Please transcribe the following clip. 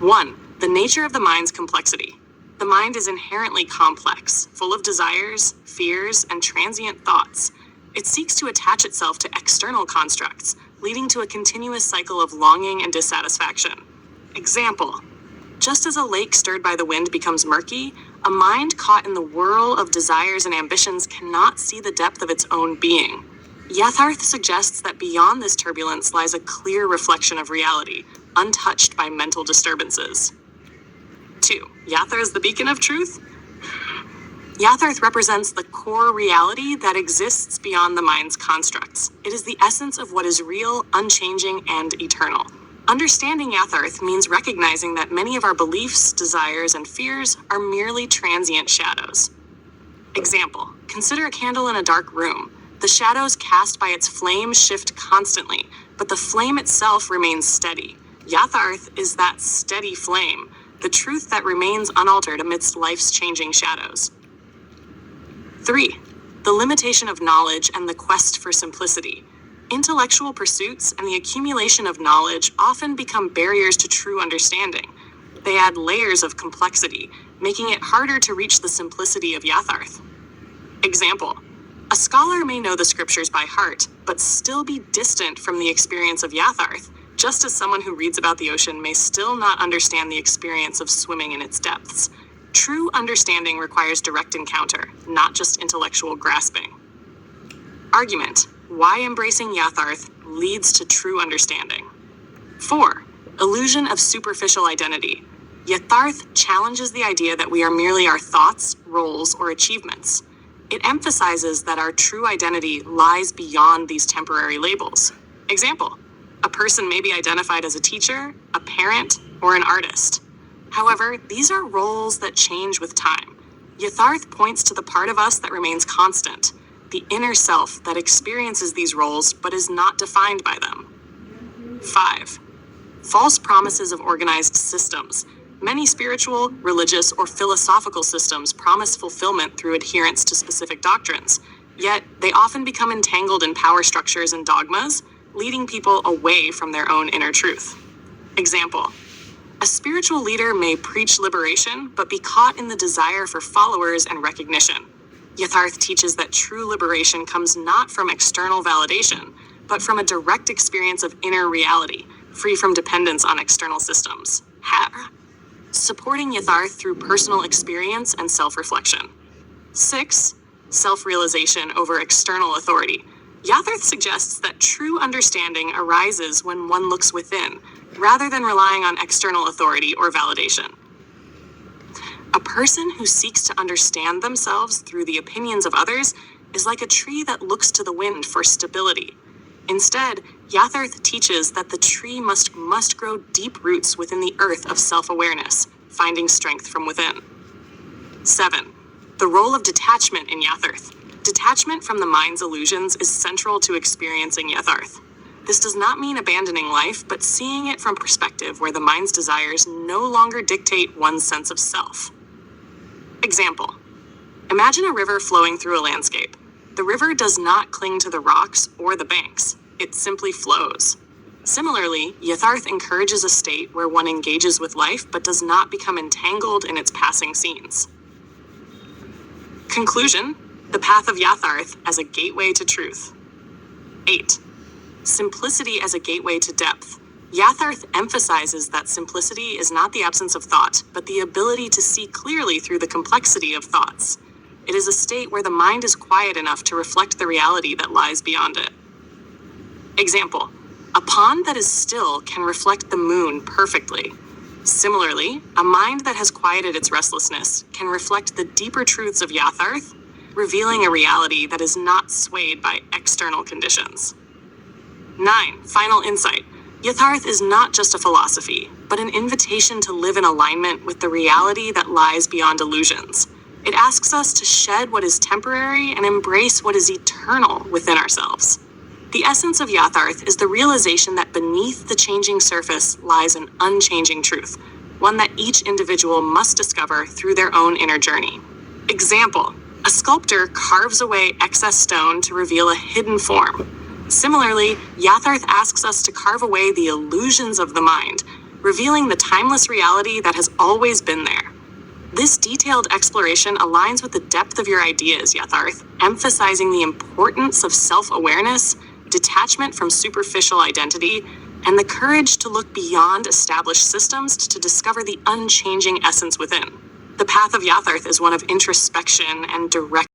1. The nature of the mind's complexity. The mind is inherently complex, full of desires, fears, and transient thoughts. It seeks to attach itself to external constructs, leading to a continuous cycle of longing and dissatisfaction. Example: just as a lake stirred by the wind becomes murky, a mind caught in the whirl of desires and ambitions cannot see the depth of its own being. Yatharth suggests that beyond this turbulence lies a clear reflection of reality, untouched by mental disturbances. 2. Yatharth, the beacon of truth? Yatharth represents the core reality that exists beyond the mind's constructs. It is the essence of what is real, unchanging, and eternal. Understanding Yatharth means recognizing that many of our beliefs, desires, and fears are merely transient shadows. Example: consider a candle in a dark room. The shadows cast by its flame shift constantly, but the flame itself remains steady. Yatharth is that steady flame, the truth that remains unaltered amidst life's changing shadows. 3. The limitation of knowledge and the quest for simplicity. Intellectual pursuits and the accumulation of knowledge often become barriers to true understanding. They add layers of complexity, making it harder to reach the simplicity of Yatharth. Example: a scholar may know the scriptures by heart, but still be distant from the experience of Yatharth, just as someone who reads about the ocean may still not understand the experience of swimming in its depths. True understanding requires direct encounter, not just intellectual grasping. Argument: why embracing Yatharth leads to true understanding. 4. Illusion of superficial identity. Yatharth challenges the idea that we are merely our thoughts, roles, or achievements. It emphasizes that our true identity lies beyond these temporary labels. Example: a person may be identified as a teacher, a parent, or an artist. However, these are roles that change with time. Yatharth points to the part of us that remains constant, the inner self that experiences these roles but is not defined by them. 5. False promises of organized systems. Many spiritual, religious, or philosophical systems promise fulfillment through adherence to specific doctrines, yet they often become entangled in power structures and dogmas, leading people away from their own inner truth. Example: a spiritual leader may preach liberation, but be caught in the desire for followers and recognition. Yatharth teaches that true liberation comes not from external validation, but from a direct experience of inner reality, free from dependence on external systems. Supporting Yatharth through personal experience and self-reflection. 6. Self-realization over external authority. Yatharth suggests that true understanding arises when one looks within, rather than relying on external authority or validation. A person who seeks to understand themselves through the opinions of others is like a tree that looks to the wind for stability. Instead, Yatharth teaches that the tree must grow deep roots within the earth of self-awareness, finding strength from within. 7. The role of detachment in Yatharth. Detachment from the mind's illusions is central to experiencing Yatharth. This does not mean abandoning life, but seeing it from perspective where the mind's desires no longer dictate one's sense of self. Example: imagine a river flowing through a landscape. The river does not cling to the rocks or the banks. It simply flows. Similarly, Yatharth encourages a state where one engages with life but does not become entangled in its passing scenes. Conclusion: the path of Yatharth as a gateway to truth. 8. Simplicity as a gateway to depth. Yatharth emphasizes that simplicity is not the absence of thought, but the ability to see clearly through the complexity of thoughts. It is a state where the mind is quiet enough to reflect the reality that lies beyond it. Example: a pond that is still can reflect the moon perfectly. Similarly, a mind that has quieted its restlessness can reflect the deeper truths of Yatharth, revealing a reality that is not swayed by external conditions. 9. Final insight. Yatharth is not just a philosophy, but an invitation to live in alignment with the reality that lies beyond illusions. It asks us to shed what is temporary and embrace what is eternal within ourselves. The essence of Yatharth is the realization that beneath the changing surface lies an unchanging truth, one that each individual must discover through their own inner journey. Example: a sculptor carves away excess stone to reveal a hidden form. Similarly, Yatharth asks us to carve away the illusions of the mind, revealing the timeless reality that has always been there. This detailed exploration aligns with the depth of your ideas, Yatharth, emphasizing the importance of self-awareness, detachment from superficial identity, and the courage to look beyond established systems to discover the unchanging essence within. The path of Yatharth is one of introspection and direct